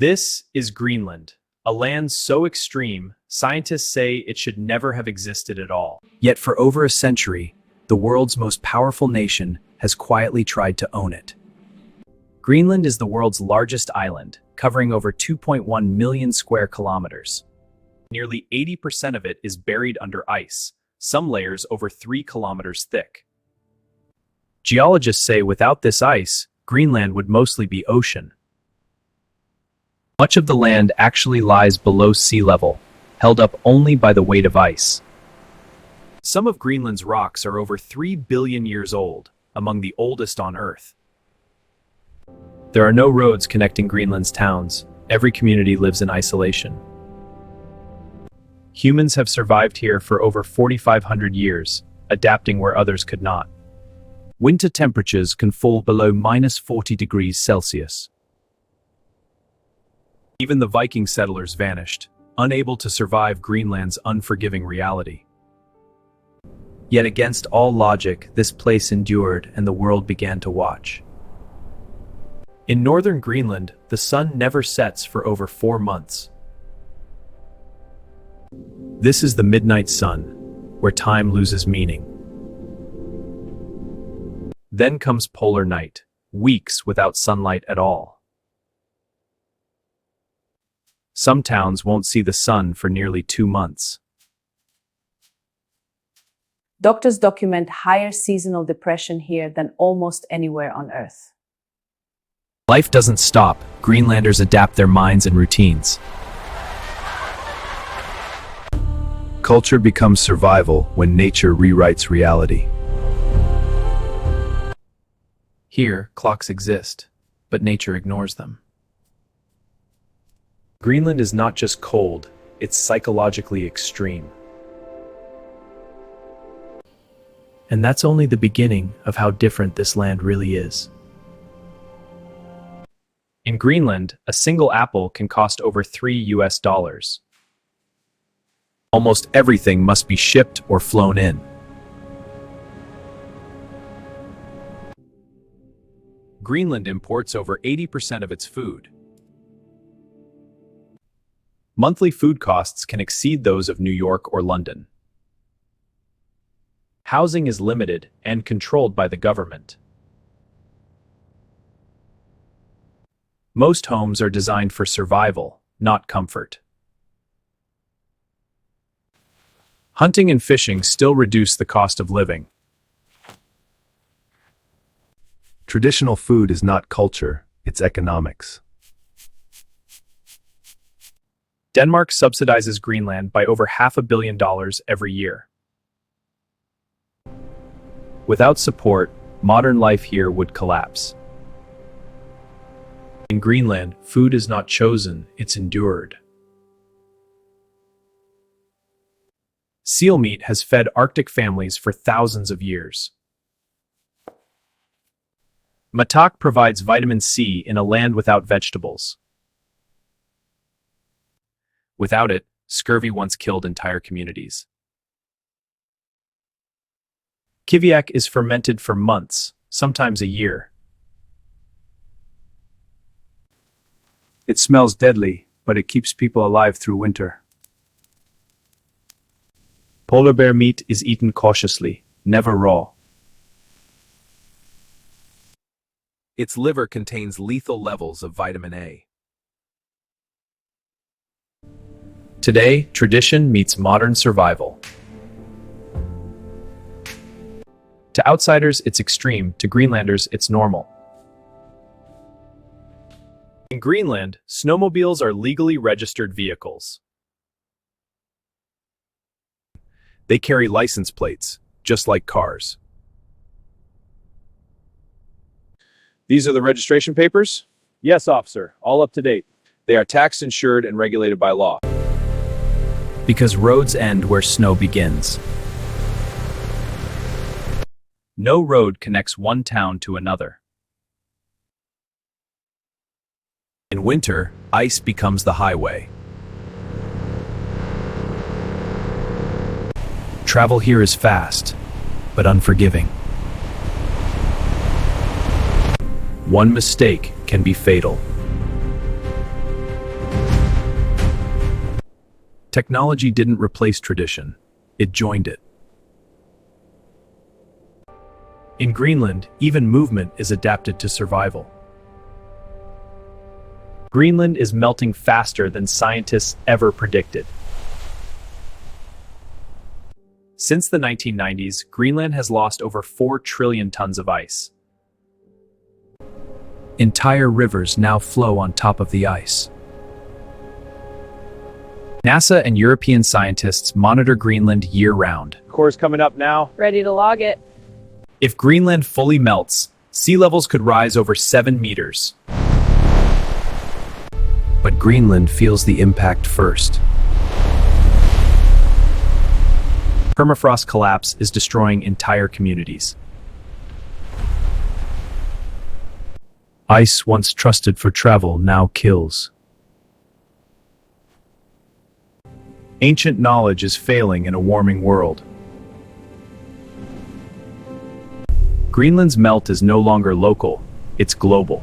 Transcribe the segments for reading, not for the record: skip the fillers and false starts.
This is Greenland, a land so extreme, scientists say it should never have existed at all. Yet for over a century, the world's most powerful nation has quietly tried to own it. Greenland is the world's largest island, covering over 2.1 million square kilometers. Nearly 80% of it is buried under ice, some layers over 3 kilometers thick. Geologists say without this ice, Greenland would mostly be ocean. Much of the land actually lies below sea level, held up only by the weight of ice. Some of Greenland's rocks are over 3 billion years old, among the oldest on Earth. There are no roads connecting Greenland's towns. Every community lives in isolation. Humans have survived here for over 4,500 years, adapting where others could not. Winter temperatures can fall below -40 degrees Celsius. Even the Viking settlers vanished, unable to survive Greenland's unforgiving reality. Yet against all logic, this place endured and the world began to watch. In northern Greenland, the sun never sets for over 4 months. This is the midnight sun, where time loses meaning. Then comes polar night, weeks without sunlight at all. Some towns won't see the sun for nearly 2 months. Doctors document higher seasonal depression here than almost anywhere on Earth. Life doesn't stop. Greenlanders adapt their minds and routines. Culture becomes survival when nature rewrites reality. Here, clocks exist, but nature ignores them. Greenland is not just cold, it's psychologically extreme. And that's only the beginning of how different this land really is. In Greenland, a single apple can cost over $3. Almost everything must be shipped or flown in. Greenland imports over 80% of its food. Monthly food costs can exceed those of New York or London. Housing is limited and controlled by the government. Most homes are designed for survival, not comfort. Hunting and fishing still reduce the cost of living. Traditional food is not culture, it's economics. Denmark subsidizes Greenland by over $500 million every year. Without support, modern life here would collapse. In Greenland, food is not chosen, it's endured. Seal meat has fed Arctic families for thousands of years. Matak provides vitamin C in a land without vegetables. Without it, scurvy once killed entire communities. Kiviak is fermented for months, sometimes a year. It smells deadly, but it keeps people alive through winter. Polar bear meat is eaten cautiously, never raw. Its liver contains lethal levels of vitamin A. Today, tradition meets modern survival. To outsiders, it's extreme. To Greenlanders, it's normal. In Greenland, snowmobiles are legally registered vehicles. They carry license plates, just like cars. These are the registration papers? Yes, officer. All up to date. They are taxed, insured, and regulated by law. Because roads end where snow begins. No road connects one town to another. In winter, ice becomes the highway. Travel here is fast, but unforgiving. One mistake can be fatal. Technology didn't replace tradition, it joined it. In Greenland, even movement is adapted to survival. Greenland is melting faster than scientists ever predicted. Since the 1990s, Greenland has lost over 4 trillion tons of ice. Entire rivers now flow on top of the ice. NASA and European scientists monitor Greenland year-round. Core's coming up now. Ready to log it. If Greenland fully melts, sea levels could rise over 7 meters. But Greenland feels the impact first. Permafrost collapse is destroying entire communities. Ice, once trusted for travel, now kills. Ancient knowledge is failing in a warming world. Greenland's melt is no longer local, it's global.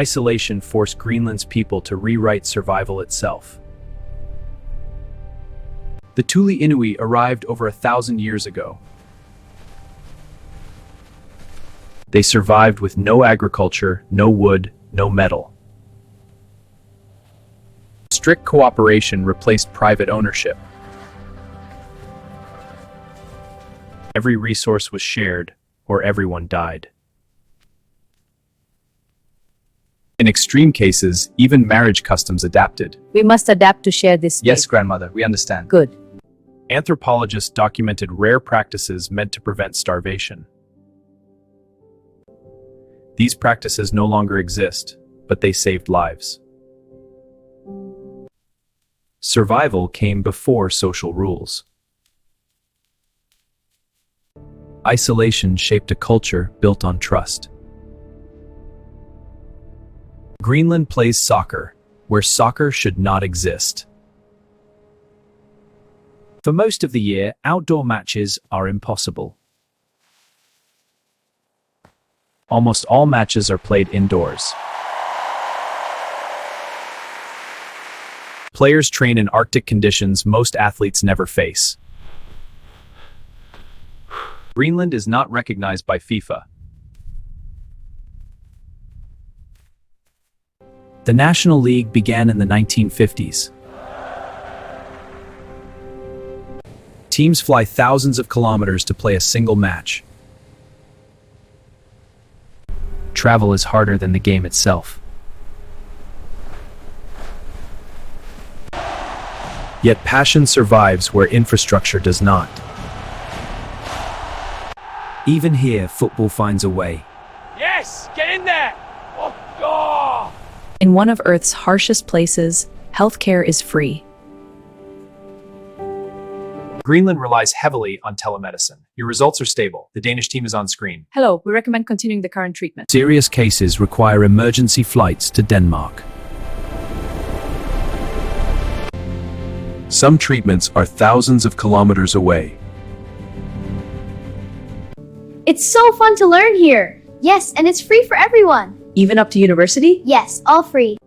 Isolation forced Greenland's people to rewrite survival itself. The Thule Inuit arrived over 1,000 years ago. They survived with no agriculture, no wood, no metal. Strict cooperation replaced private ownership. Every resource was shared, or everyone died. In extreme cases, even marriage customs adapted. We must adapt to share this space. Yes, grandmother, we understand. Good. Anthropologists documented rare practices meant to prevent starvation. These practices no longer exist, but they saved lives. Survival came before social rules. Isolation shaped a culture built on trust. Greenland plays soccer, where soccer should not exist. For most of the year, outdoor matches are impossible. Almost all matches are played indoors. Players train in Arctic conditions most athletes never face. Greenland is not recognized by FIFA. The National League began in the 1950s. Teams fly thousands of kilometers to play a single match. Travel is harder than the game itself. Yet passion survives where infrastructure does not. Even here, football finds a way. Yes, get in there! Oh, God! In one of Earth's harshest places, healthcare is free. Greenland relies heavily on telemedicine. Your results are stable. The Danish team is on screen. Hello, we recommend continuing the current treatment. Serious cases require emergency flights to Denmark. Some treatments are thousands of kilometers away. It's so fun to learn here. Yes, and it's free for everyone. Even up to university? Yes, all free.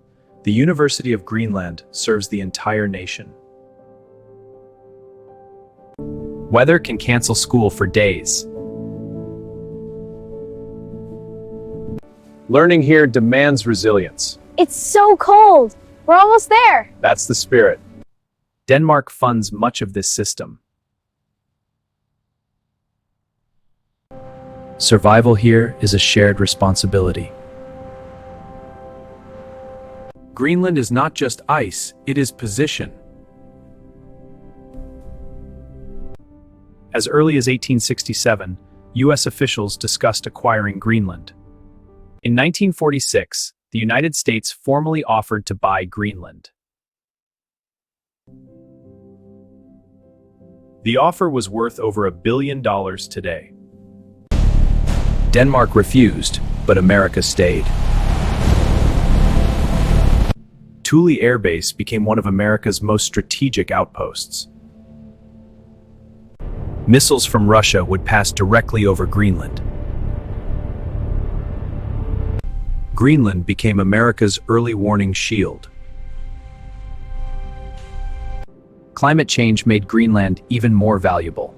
The University of Greenland serves the entire nation. Weather can cancel school for days. Learning here demands resilience. It's so cold. We're almost there. That's the spirit. Denmark funds much of this system. Survival here is a shared responsibility. Greenland is not just ice, it is position. As early as 1867, U.S. officials discussed acquiring Greenland. In 1946, the United States formally offered to buy Greenland. The offer was worth over $1 billion today. Denmark refused, but America stayed. Thule Air Base became one of America's most strategic outposts. Missiles from Russia would pass directly over Greenland. Greenland became America's early warning shield. climate change made Greenland even more valuable.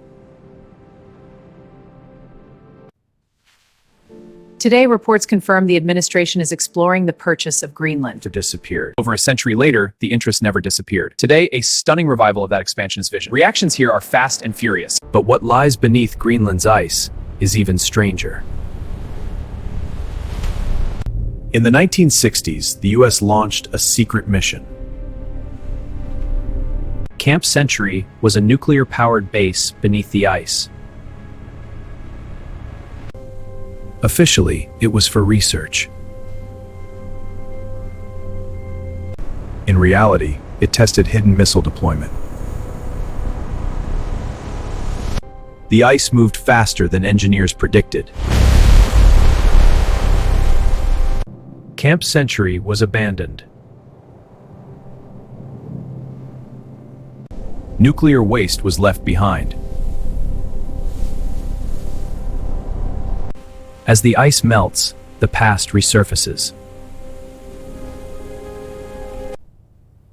Today, reports confirm the administration is exploring the purchase of Greenland. Disappeared. Over a century later, the interest never disappeared. Today, a stunning revival of that expansionist vision. Reactions here are fast and furious. But what lies beneath Greenland's ice is even stranger. In the 1960s, the US launched a secret mission. Camp Century was a nuclear-powered base beneath the ice. Officially, it was for research. In reality, it tested hidden missile deployment. The ice moved faster than engineers predicted. Camp Century was abandoned. Nuclear waste was left behind. As the ice melts, the past resurfaces.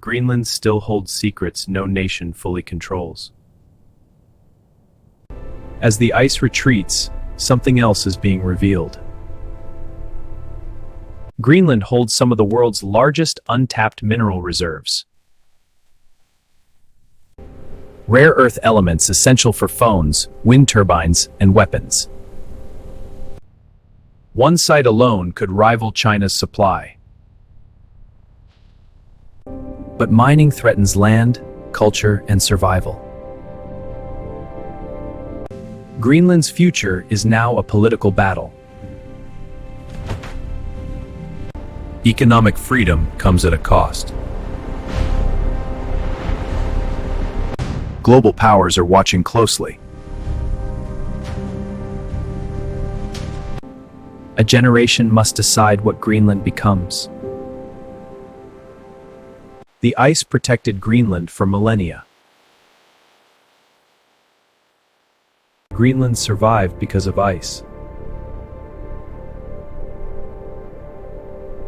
Greenland still holds secrets no nation fully controls. As the ice retreats, something else is being revealed. Greenland holds some of the world's largest untapped mineral reserves. Rare earth elements essential for phones, wind turbines, and weapons. One site alone could rival China's supply. But mining threatens land, culture, and survival. Greenland's future is now a political battle. Economic freedom comes at a cost. Global powers are watching closely. A generation must decide what Greenland becomes. The ice protected Greenland for millennia. Greenland survived because of ice.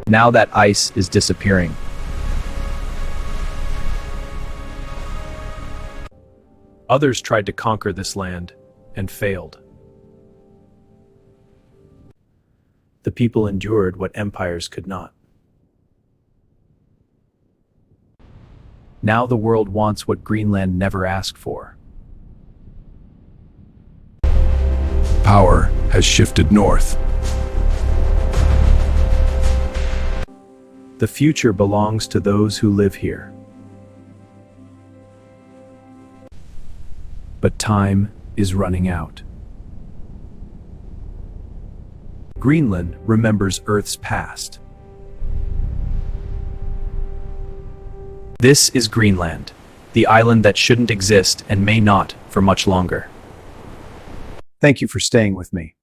Now that ice is disappearing. Others tried to conquer this land and failed. The people endured what empires could not. Now the world wants what Greenland never asked for. Power has shifted north. The future belongs to those who live here. But time is running out. Greenland remembers Earth's past. This is Greenland, the island that shouldn't exist and may not for much longer. Thank you for staying with me.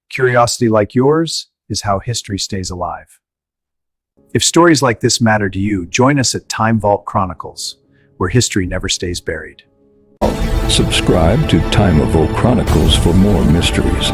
Curiosity like yours is how history stays alive. If stories like this matter to you, join us at Time Vault Chronicles, where history never stays buried. Subscribe to Time of Old Chronicles for more mysteries.